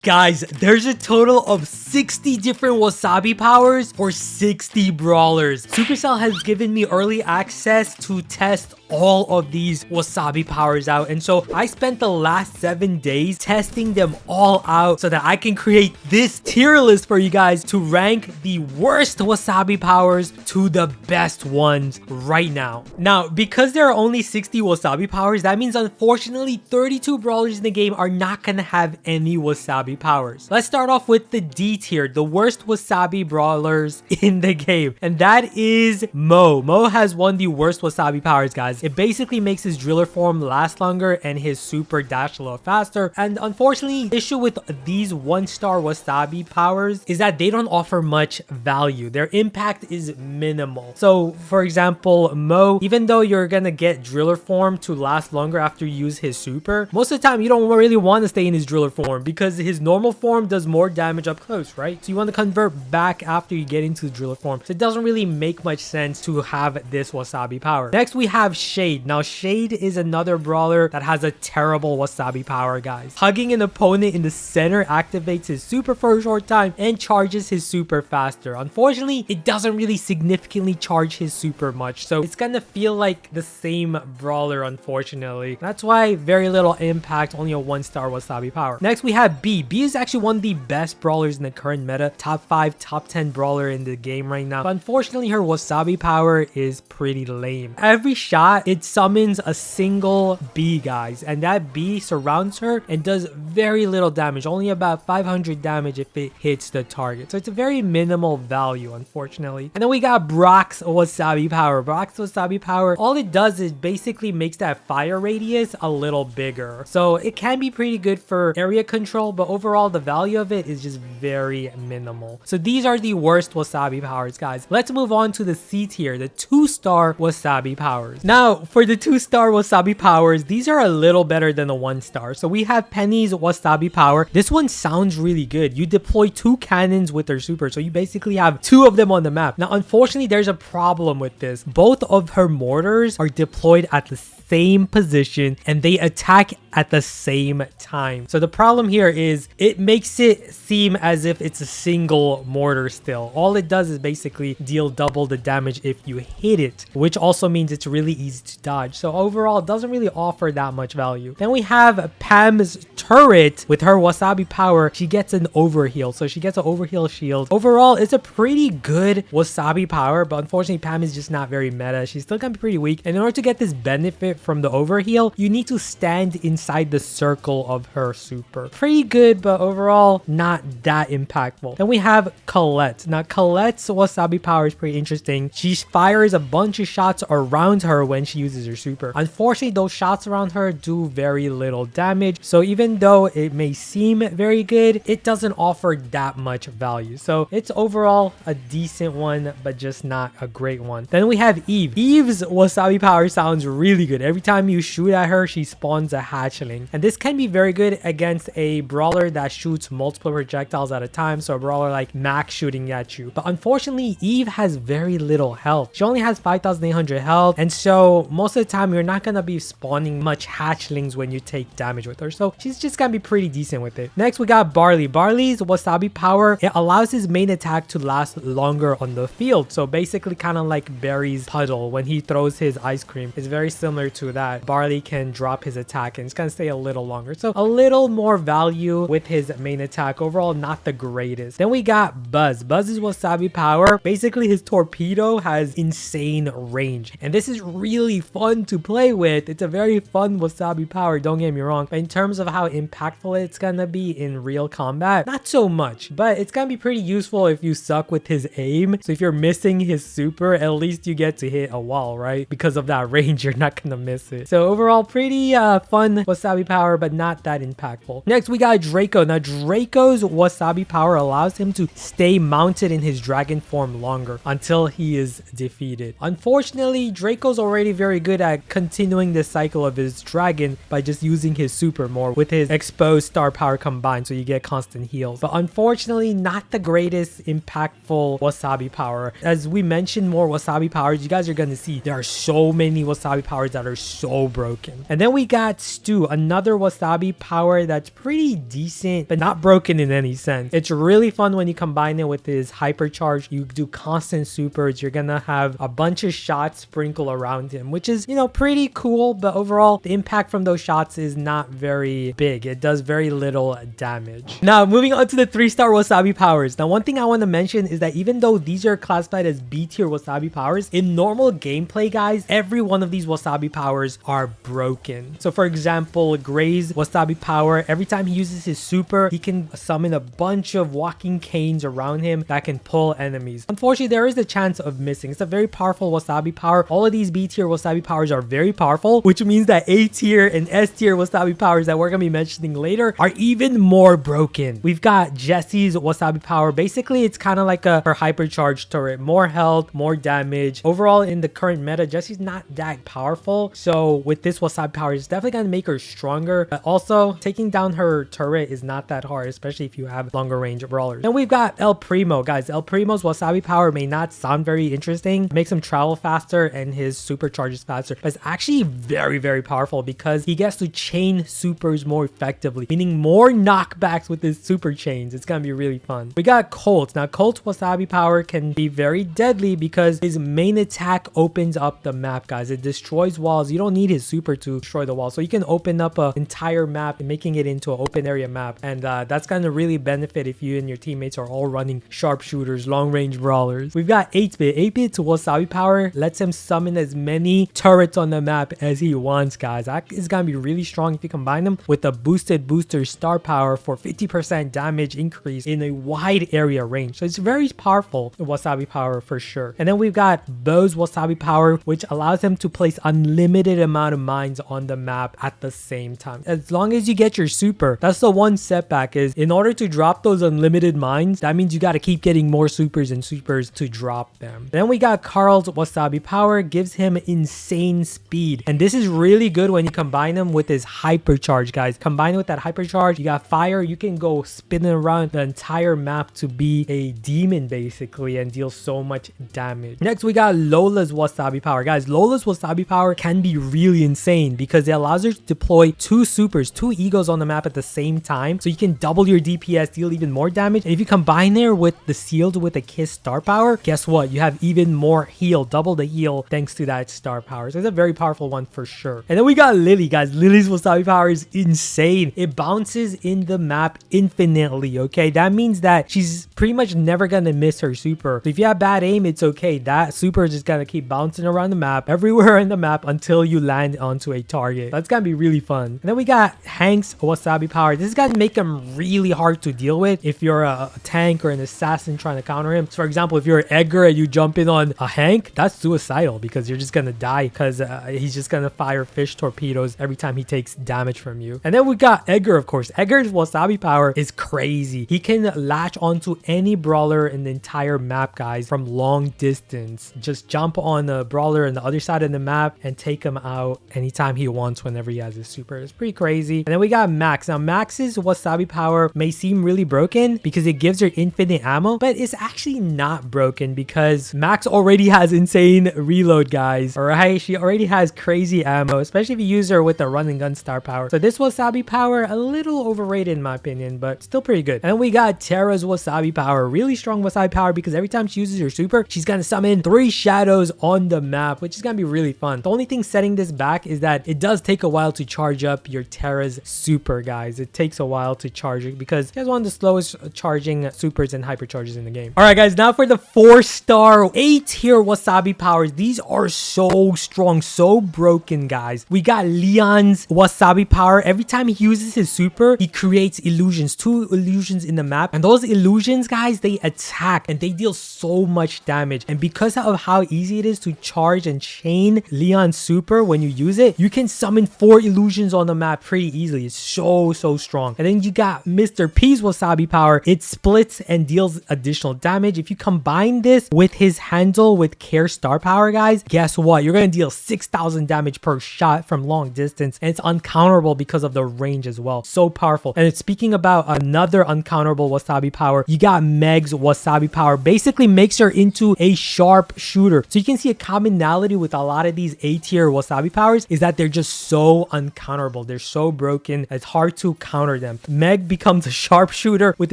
Guys, there's a total of 60 different Wasabi Powers for 60 brawlers. Supercell has given me early access to test all of these Wasabi Powers out, and so I spent the last 7 days testing them all out so that I can create this tier list for you guys to rank the worst Wasabi Powers to the best ones right now. Now, because there are only 60 Wasabi Powers, that means unfortunately 32 brawlers in the game are not gonna have any Wasabi Powers. Let's start off with the D tier, the worst Wasabi brawlers in the game, and that is Mo. Mo has one of the worst Wasabi Powers, guys. It basically makes his driller form last longer and his super dash a little faster. And unfortunately, the issue with these 1-star Wasabi Powers is that they don't offer much value. Their impact is minimal. So for example, Mo, even though you're gonna get driller form to last longer after you use his super, most of the time you don't really want to stay in his driller form because his normal form does more damage up close, right? So you want to convert back after you get into the driller form. So it doesn't really make much sense to have this Wasabi power. Next we have Shade. Now Shade is another brawler that has a terrible Wasabi power, guys. Hugging an opponent in the center activates his super for a short time and charges his super faster. Unfortunately, it doesn't really significantly charge his super much, so it's gonna feel like the same brawler, unfortunately. That's why very little impact, only a 1-star Wasabi power. Next we have B. B is actually one of the best brawlers in the current meta. Top 5, top 10 brawler in the game right now. But unfortunately, her Wasabi power is pretty lame. Every shot, it summons a single B, guys, and that B surrounds her and does very little damage, only about 500 damage if it hits the target. So it's a very minimal value, unfortunately. And then we got Brock's Wasabi power. Brock's Wasabi power, all it does is basically makes that fire radius a little bigger. So it can be pretty good for area control, but overall the value of it is just very minimal. So these are the worst Wasabi powers, guys. Let's move on to the C tier, the 2-star Wasabi powers. Now for the 2-star Wasabi powers, these are a little better than the 1-star. So we have Penny's Wasabi power. This one sounds really good. You deploy 2 cannons with her super, so you basically have 2 of them on the map. Now unfortunately, there's a problem with this. Both of her mortars are deployed at the same position and they attack at the same time. So the problem here is it makes it seem as if it's a single mortar still. All it does is basically deal double the damage if you hit it, which also means it's really easy to dodge. So overall, it doesn't really offer that much value. Then we have Pam's turret. With her Wasabi power, she gets an overheal. So she gets an overheal shield. Overall, it's a pretty good Wasabi power, but unfortunately, Pam is just not very meta. She's still gonna be pretty weak. And in order to get this benefit from the overheal, you need to stand inside the circle of her super. Pretty good, but overall not that impactful. Then we have Colette. Now Colette's Wasabi power is pretty interesting. She fires a bunch of shots around her when she uses her super. Unfortunately, those shots around her do very little damage, so even though it may seem very good, it doesn't offer that much value. So it's overall a decent one, but just not a great one. Then we have Eve. Eve's Wasabi power sounds really good. Every time you shoot at her, she spawns a hatchling, and this can be very good against a brawler that shoots multiple projectiles at a time, so a brawler like Max shooting at you. But unfortunately, Eve has very little health. She only has 5,800 health, and so most of the time you're not gonna be spawning much hatchlings when you take damage with her, so she's just gonna be pretty decent with it. Next we got Barley. Barley's Wasabi power, it allows his main attack to last longer on the field, so basically kind of like Barry's puddle when he throws his ice cream. It's very similar to that. Barley can drop his attack and it's gonna stay a little longer, so a little more value with his main attack. Overall, not the greatest. Then we got Buzz. Buzz's Wasabi power, basically his torpedo has insane range, and this is really fun to play with. It's a very fun Wasabi power, don't get me wrong, but in terms of how impactful it's gonna be in real combat, not so much, but it's gonna be pretty useful if you suck with his aim. So if you're missing his super, at least you get to hit a wall, right? Because of that range, you're not gonna miss it. So overall, pretty fun Wasabi power, but not that impactful. Next we got Draco. Now Draco's Wasabi power allows him to stay mounted in his dragon form longer until he is defeated. Unfortunately, Draco's already very good at continuing the cycle of his dragon by just using his super more with his exposed star power combined, so you get constant heals. But unfortunately, not the greatest impactful Wasabi power. As we mentioned more Wasabi powers, you guys are gonna see there are so many Wasabi powers that are are so broken. And then we got Stu, another Wasabi power that's pretty decent, but not broken in any sense. It's really fun when you combine it with his hypercharge. You do constant supers. You're gonna have a bunch of shots sprinkle around him, which is, you know, pretty cool. But overall, the impact from those shots is not very big. It does very little damage. Now, moving on to the 3-star Wasabi powers. Now, one thing I want to mention is that even though these are classified as B tier Wasabi powers, in normal gameplay, guys, every one of these Wasabi powers are broken. So for example, Gray's Wasabi power, every time he uses his super, he can summon a bunch of walking canes around him that can pull enemies. Unfortunately, there is a chance of missing. It's a very powerful Wasabi power. All of these B tier Wasabi powers are very powerful, which means that A tier and S tier Wasabi powers that we're going to be mentioning later are even more broken. We've got Jessie's Wasabi power. Basically, it's kind of like her hypercharged turret. More health, more damage. Overall, in the current meta, Jessie's not that powerful. So with this Wasabi power, it's definitely going to make her stronger. But also, taking down her turret is not that hard, especially if you have longer range brawlers. Then we've got El Primo, guys. El Primo's Wasabi power may not sound very interesting. It makes him travel faster and his supercharges faster. But it's actually very, very powerful because he gets to chain supers more effectively, meaning more knockbacks with his super chains. It's going to be really fun. We got Colt. Now, Colt's Wasabi power can be very deadly because his main attack opens up the map, guys. It destroys walls. You don't need his super to destroy the wall. So you can open up an entire map and making it into an open area map. And that's going to really benefit if you and your teammates are all running sharpshooters, long range brawlers. We've got 8-bit. 8-bit's Wasabi power lets him summon as many turrets on the map as he wants, guys. That is going to be really strong if you combine them with a boosted booster star power for 50% damage increase in a wide area range. So it's very powerful, the Wasabi power for sure. And then we've got Bo's Wasabi power, which allows him to place unlimited amount of mines on the map at the same time. As long as you get your super, that's the one setback, is in order to drop those unlimited mines, that means you got to keep getting more supers and supers to drop them. Then we got Carl's Wasabi power, gives him insane speed. And this is really good when you combine him with his hypercharge, guys. Combine with that hypercharge, you got fire, you can go spinning around the entire map to be a demon basically and deal so much damage. Next, we got Lola's Wasabi power. Guys, Lola's Wasabi power can be really insane because it allows her to deploy 2 supers, 2 egos on the map at the same time. So you can double your DPS, deal even more damage. And if you combine there with the sealed with a kiss star power, guess what? You have even more heal, double the heal thanks to that star power. So it's a very powerful one for sure. And then we got Lily, guys. Lily's Wasabi power is insane. It bounces in the map infinitely, okay? That means that she's pretty much never gonna miss her super. So if you have bad aim, it's okay. That super is just gonna keep bouncing around the map, everywhere in the map until you land onto a target. That's gonna be really fun. And then we got Hank's Wasabi power. This is gonna make him really hard to deal with if you're a tank or an assassin trying to counter him. So for example, if you're Edgar and you jump in on a Hank, that's suicidal because you're just gonna die because he's just gonna fire fish torpedoes every time he takes damage from you. And then we got Edgar, of course. Edgar's Wasabi power is crazy. He can latch onto any brawler in the entire map, guys, from long distance. Just jump on a brawler on the other side of the map and take him out anytime he wants whenever he has his super. It's pretty crazy. And then we got Max. Now, Max's Wasabi power may seem really broken because it gives her infinite ammo, but it's actually not broken because Max already has insane reload, guys. All right, she already has crazy ammo, especially if you use her with the run and gun star power. So this Wasabi power, a little overrated in my opinion, but still pretty good. And then we got Terra's Wasabi power. Really strong Wasabi power because every time she uses her super, she's gonna summon 3 shadows on the map, which is gonna be really fun. The only thing setting this back is that it does take a while to charge up your Terra's super, guys. It takes a while to charge it because she has one of the slowest charging supers and hypercharges in the game. All right, guys, now for the 4-star A-tier Wasabi powers. These are so strong, so broken, guys. We got Leon's Wasabi power. Every time he uses his super, he creates illusions, 2 illusions in the map. And those illusions, guys, they attack and they deal so much damage. And because of how easy it is to charge and chain Leon's super when you use it, you can summon 4 illusions on the map pretty easily. It's so strong. And then you got Mr. P's Wasabi power. It splits and deals additional damage. If you combine this with his handle with care star power, guys, guess what? You're going to deal 6,000 damage per shot from long distance. And it's uncounterable because of the range as well. So powerful. And speaking about another uncounterable Wasabi power, you got Meg's Wasabi power. Basically makes her into a sharp shooter. So you can see a commonality with a lot of these A-tier tier Wasabi powers is that they're just so uncounterable. They're so broken. It's hard to counter them. Meg becomes a sharpshooter with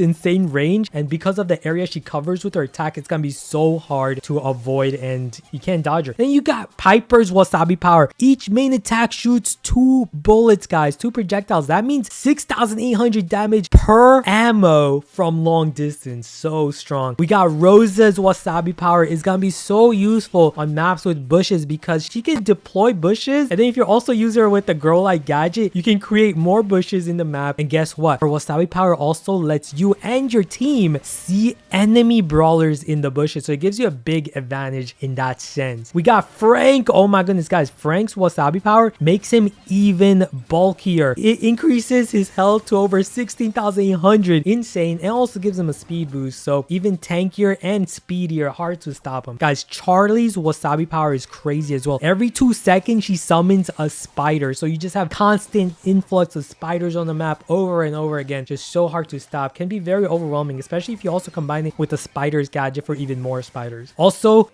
insane range, and because of the area she covers with her attack, it's gonna be so hard to avoid and you can't dodge her. Then you got Piper's Wasabi power. Each main attack shoots 2 bullets, guys, 2 projectiles. That means 6,800 damage per ammo from long distance. So strong. We got Rosa's Wasabi power. Is gonna be so useful on maps with bushes because she can deploy bushes, and then if you're also using her with the grow light gadget, you can create more bushes in the map. And guess what? Her Wasabi power also lets you and your team see enemy brawlers in the bushes, so it gives you a big advantage in that sense. We got Frank. Oh my goodness, guys, Frank's Wasabi power makes him even bulkier. It increases his health to over 16,800. Insane. And also gives him a speed boost, so even tankier and speedier. Hard to stop him. Guys, Charlie's Wasabi power is crazy as well. Every 2 seconds she summons a spider, so you just have constant influx of spiders on the map over and over again. Just so hard to stop. Can be very overwhelming, especially if you also combine it with the spiders gadget for even more spiders. Also,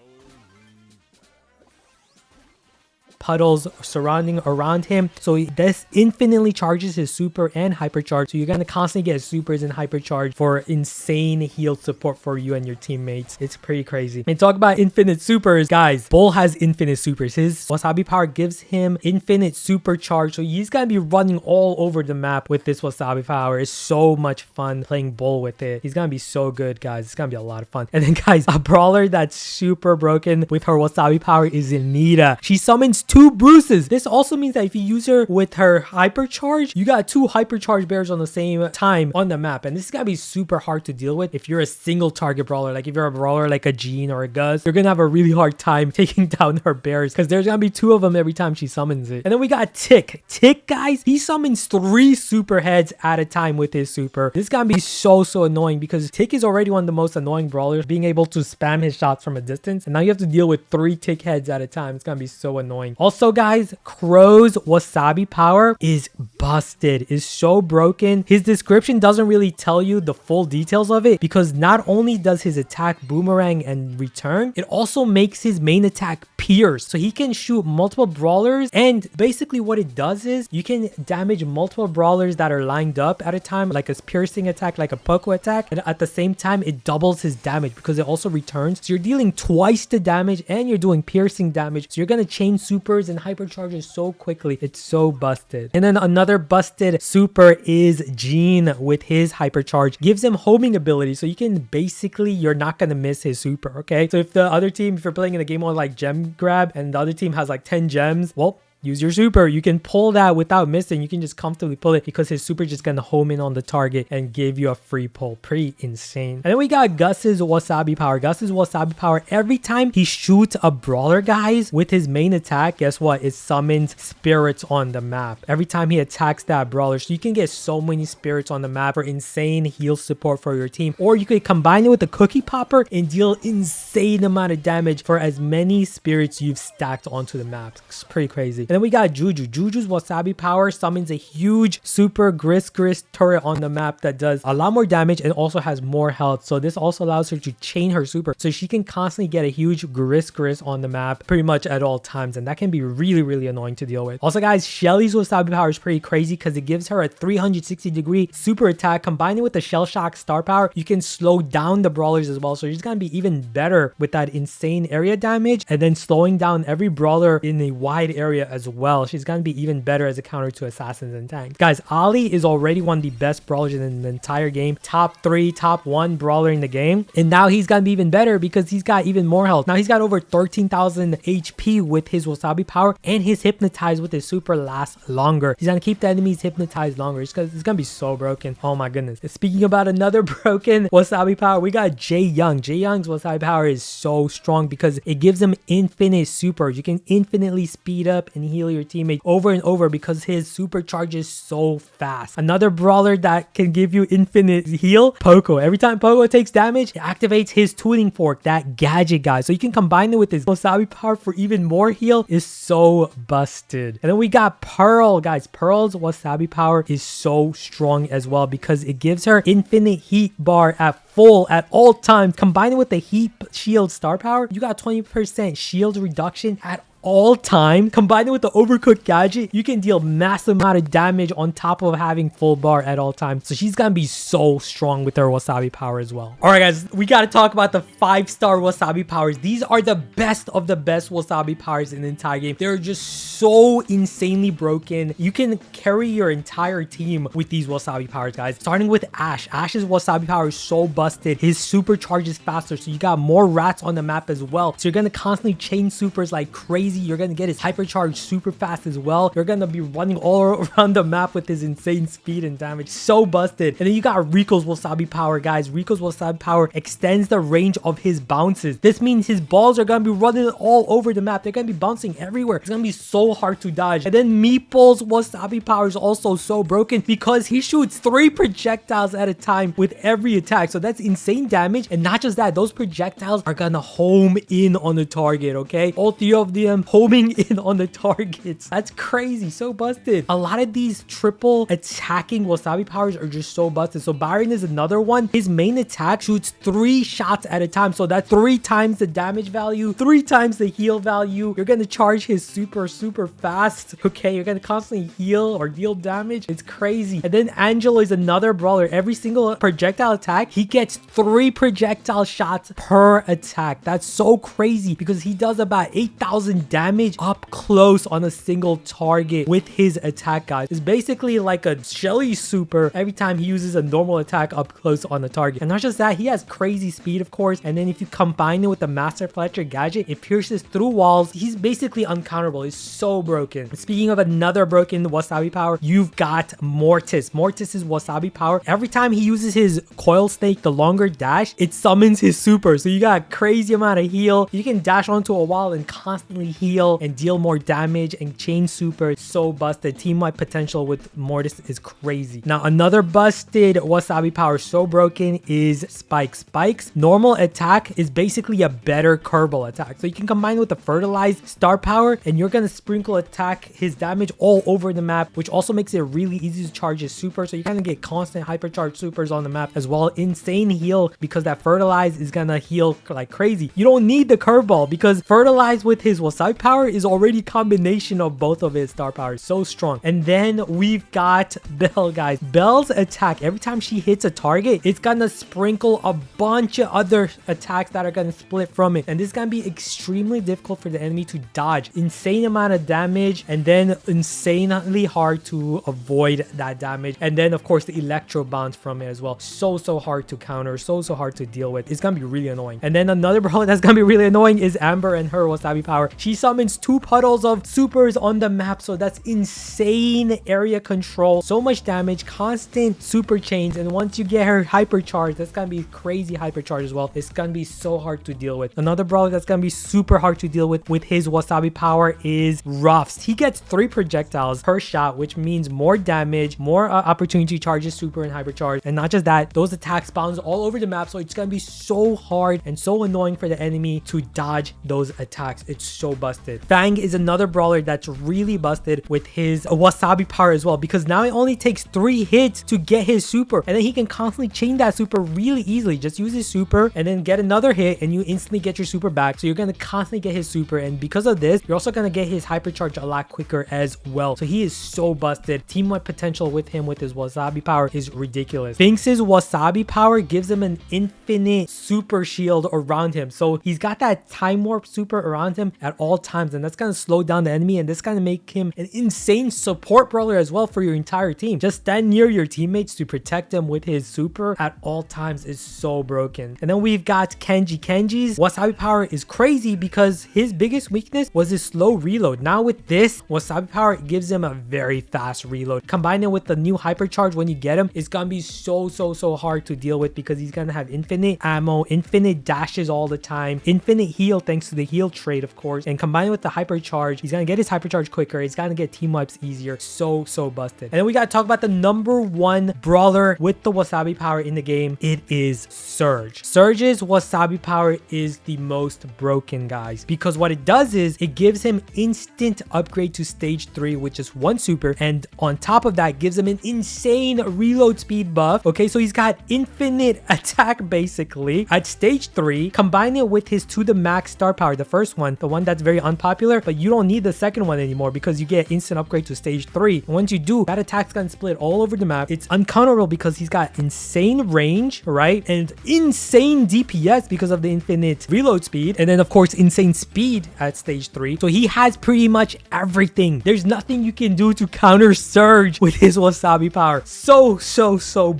puddles surrounding around him, so this infinitely charges his super and hypercharge, so you're gonna constantly get supers and hypercharge for insane heal support for you and your teammates. It's pretty crazy. And talk about infinite supers, guys, Bull has infinite supers. His Wasabi power gives him infinite supercharge, so he's gonna be running all over the map with this Wasabi power. It's so much fun playing Bull with it. He's gonna be so good, guys. It's gonna be a lot of fun. And then, guys, a brawler that's super broken with her Wasabi power is Anita. She summons 2 Bruces. This also means that if you use her with her hypercharge, you got 2 hypercharge bears on the same time on the map, and this is gonna be super hard to deal with if you're a single target brawler. Like if you're a brawler like a Jean or a Gus, you're gonna have a really hard time taking down her bears because there's gonna be 2 of them every time she summons it. And then we got Tick. Tick, guys, he summons 3 super heads at a time with his super. This is gonna be so annoying because Tick is already one of the most annoying brawlers, being able to spam his shots from a distance, and now you have to deal with 3 Tick heads at a time. It's gonna be so annoying. Also, guys, Crow's Wasabi power is busted. Is so broken. His description doesn't really tell you the full details of it because not only does his attack boomerang and return, it also makes his main attack pierce, so he can shoot multiple brawlers. And basically what it does is you can damage multiple brawlers that are lined up at a time, like a piercing attack, like a Poco attack, and at the same time it doubles his damage because it also returns, so you're dealing twice the damage and you're doing piercing damage, so you're gonna chain supers and hypercharges so quickly. It's so busted. And then another busted super is Jean with his hypercharge. Gives him homing ability, so you can basically, you're not gonna miss his super. Okay, so if the other team, if you're playing in a game on like gem grab and the other team has like 10 gems, well, use your super. You can pull that without missing. You can just comfortably pull it because his super just gonna home in on the target and give you a free pull. Pretty insane. And then we got Gus's Wasabi power. Gus's Wasabi power, every time he shoots a brawler, guys, with his main attack, guess what? It summons spirits on the map. Every time he attacks that brawler, so you can get so many spirits on the map for insane heal support for your team. Or you could combine it with the cookie popper and deal insane amount of damage for as many spirits you've stacked onto the map. It's pretty crazy. And then we got Juju. Juju's Wasabi power summons a huge super Gris turret on the map that does a lot more damage and also has more health. So this also allows her to chain her super, so she can constantly get a huge Gris on the map pretty much at all times, and that can be really annoying to deal with. Also, guys, Shelly's Wasabi power is pretty crazy because it gives her a 360-degree super attack. Combined with the Shell Shock star power, you can slow down the brawlers as well, so she's gonna be even better with that insane area damage and then slowing down every brawler in a wide area as well. She's gonna be even better as a counter to assassins and tanks. Guys, Ali is already one of the best brawlers in the entire game. Top 3, top 1 brawler in the game, and now he's gonna be even better because he's got even more health. Now he's got over 13,000 HP with his Wasabi power, and his hypnotize with his super lasts longer. He's gonna keep the enemies hypnotized longer. It's gonna be so broken. Oh my goodness. Speaking about another broken Wasabi power, we got Jay Young. Jay Young's Wasabi power is so strong because it gives him infinite super. You can infinitely speed up and heal your teammate over and over because his super charges so fast. Another brawler that can give you infinite heal, Poco. Every time Poco takes damage, it activates his tuning fork, that gadget, guys. So you can combine it with his Wasabi power for even more heal. Is so busted. And then we got Pearl, guys. Pearl's Wasabi power is so strong as well because it gives her infinite heat bar at full at all times. Combined with the heat shield star power, you got 20% shield reduction at all time. Combined with the overcooked gadget, you can deal massive amount of damage on top of having full bar at all times. So she's gonna be so strong with her Wasabi power as well. All right, guys, we gotta talk about the 5-star Wasabi powers. These are the best of the best Wasabi powers in the entire game. They're just so insanely broken. You can carry your entire team with these Wasabi powers, guys. Starting with Ash. Ash's Wasabi power is so busted. His super charges faster, so you got more rats on the map as well. So you're gonna constantly chain supers like crazy. You're gonna get his hypercharge super fast as well. You're gonna be running all around the map with his insane speed and damage. So busted. And then you got Rico's Wasabi power, guys. Rico's Wasabi power extends the range of his bounces. This means his balls are gonna be running all over the map. They're gonna be bouncing everywhere. It's gonna be so hard to dodge. And then Meeple's Wasabi power is also so broken because he shoots 3 projectiles at a time with every attack. So that's insane damage. And not just that, those projectiles are gonna home in on the target, okay? All 3 of them homing in on the targets. That's crazy. So busted. A lot of these triple attacking Wasabi powers are just so busted. So Byron is another one. His main attack shoots 3 shots at a time. So that's 3 times the damage value, 3 times the heal value. You're gonna charge his super fast. Okay, you're gonna constantly heal or deal damage. It's crazy. And then Angelo is another brawler. Every single projectile attack, he gets 3 projectile shots per attack. That's so crazy because he does about 8,000 damage up close on a single target with his attack, guys. It's basically like a Shelly super every time he uses a normal attack up close on the target. And not just that, he has crazy speed, of course. And then if you combine it with the Master Fletcher gadget, it pierces through walls. He's basically uncounterable. He's so broken. Speaking of another broken Wasabi power, you've got Mortis. Mortis's Wasabi power, every time he uses his coil snake, the longer dash, it summons his super. So you got crazy amount of heal. You can dash onto a wall and constantly heal and deal more damage and chain super. It's so busted. Team-wide potential with Mortis is crazy. Now, another busted Wasabi power so broken is Spike. Spike's normal attack is basically a better Kerbal attack. So you can combine it with the Fertilized star power and you're going to sprinkle attack his damage all over the map, which also makes it really easy to charge his super. So you're going to get constant hypercharge supers on the map as well. Insane heal because that Fertilize is going to heal like crazy. You don't need the Curveball because Fertilize with his Wasabi power is already a combination of both of his star powers. So strong. And then we've got Belle, guys. Belle's attack, every time she hits a target, it's going to sprinkle a bunch of other attacks that are going to split from it. And this is going to be extremely difficult for the enemy to dodge. Insane amount of damage and then insanely hard to avoid that damage. And then, of course, the Electro bounce from it as well. So hard to counter. So hard to deal with. It's going to be really annoying. And then another brawler that's going to be really annoying is Amber and her Wasabi power. She summons 2 puddles of supers on the map. So that's insane area control. So much damage, constant super chains. And once you get her hypercharge, that's going to be crazy hypercharge as well. It's going to be so hard to deal with. Another brawler that's going to be super hard to deal with his Wasabi power is Ruffs. He gets 3 projectiles per shot, which means more damage, more opportunity charges, super and hypercharge. And not just that, those attacks bounce all over the map. So it's going to be so hard and so annoying for the enemy to dodge those attacks. It's so busted. Fang is another brawler that's really busted with his Wasabi power as well, because now it only takes 3 hits to get his super. And then he can constantly chain that super really easily. Just use his super and then get another hit and you instantly get your super back. So you're going to constantly get his super. And because of this, you're also going to get his hypercharge a lot quicker as well. So he is so busted. Team-wide potential with him with his Wasabi power is ridiculous. Finks' Wasabi power gives him an infinite super shield around him. So he's got that time warp super around him at all times. And that's going to slow down the enemy. And this going to make him an insane support brawler as well for your entire team. Just stand near your teammates to protect them with his super at all times is so broken. And then we've got Kenji. Kenji's Wasabi power is crazy because his biggest weakness was his slow reload. Now with this Wasabi power, it gives him a very fast reload. Combine it with the new hypercharge when you get him, it's gonna be so hard to deal with because he's gonna have infinite ammo, infinite dashes all the time, infinite heal thanks to the heal trait, of course. And combine it with the hypercharge, he's gonna get his hypercharge quicker. He's gonna get team wipes easier. So busted. And then we gotta talk about the number 1 brawler with the Wasabi power in the game. It is Surge. Surge's Wasabi power is the most broken, guys, because what it does is it gives him instant upgrade to stage 3 with just 1 super, and on top of that gives him an insane reload speed buff. Okay, so he's got infinite attack basically at stage 3. Combine it with his to the max star power, the first one, the one that's very very unpopular, but you don't need the second one anymore because you get instant upgrade to stage 3. And once you do, that attack's gonna split all over the map. It's uncounterable because he's got insane range, right? And insane DPS because of the infinite reload speed. And then of course, insane speed at stage 3. So he has pretty much everything. There's nothing you can do to counter Surge with his Wasabi power. So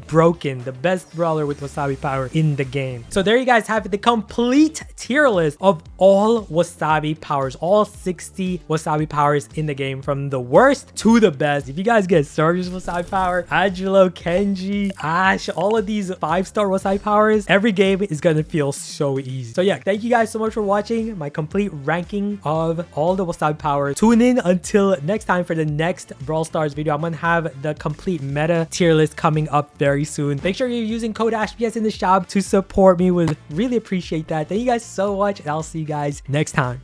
broken. The best brawler with Wasabi power in the game. So there you guys have it, the complete tier list of all Wasabi powers, all 60 Wasabi powers in the game, from the worst to the best. If you guys get Surge's Wasabi power, Angelo, Kenji, Ash, all of these 5-star Wasabi powers, every game is gonna feel so easy. So yeah, thank you guys so much for watching my complete ranking of all the Wasabi powers. Tune in until next time for the next Brawl Stars video. I'm gonna have the complete meta tier list coming up very soon. Make sure you're using code AshBS in the shop to support me. Would really appreciate that. Thank you guys so much, and I'll see you guys next time.